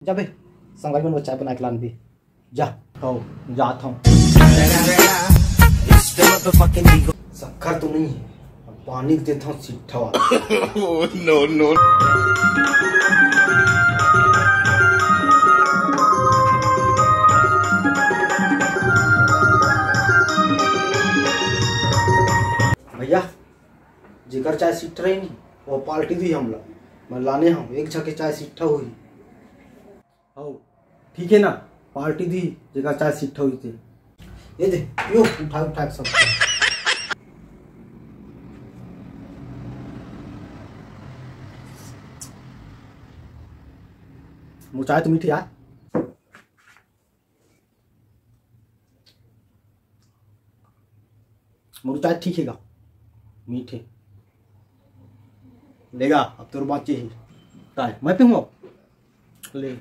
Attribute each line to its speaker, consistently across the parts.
Speaker 1: जा बे संगाई में चाय बना के लान भी जा हो जाता हूँ। शक्कर तो नहीं है, पानी देता हूँ सीठा वाला। नो नो भैया जिगर चाय सीट रही नहीं वो पार्टी दी हम लोग मैं लाने हम एक झके चाय सीठा हुई हो ठीक है ना पार्टी दी जिगर चाय सीठा हुई थी ये दे यो उठा उठा सब मुझे चाय तो मीठी यार मुझे चाय ठीक है मीठे लेगा अब तो बात ही चाय मैं पीऊंगा ले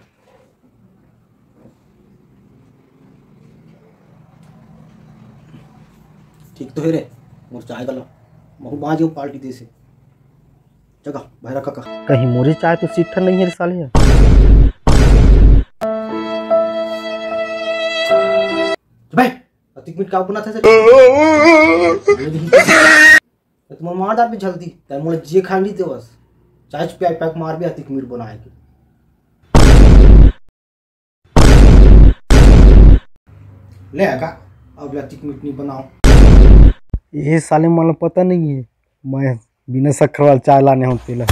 Speaker 1: ठीक तो है रे मोर चाय गला महू बाज पार्टी दे से जगह भाई रखा कहीं मोरी चाय तो सीठा नहीं है साले यार भाई अतिक मिनट का बना था तुम मार डाल भी जल्दी तार मोले जे खानी थे बस चाय पैक पैक मार भी अतिक मिनट बनाए के ले आगा अब अतिक मिनट नहीं बनाओ ये साले मालूम पता नहीं है मैं बिना शक्कर वाला चाय लाने होते ला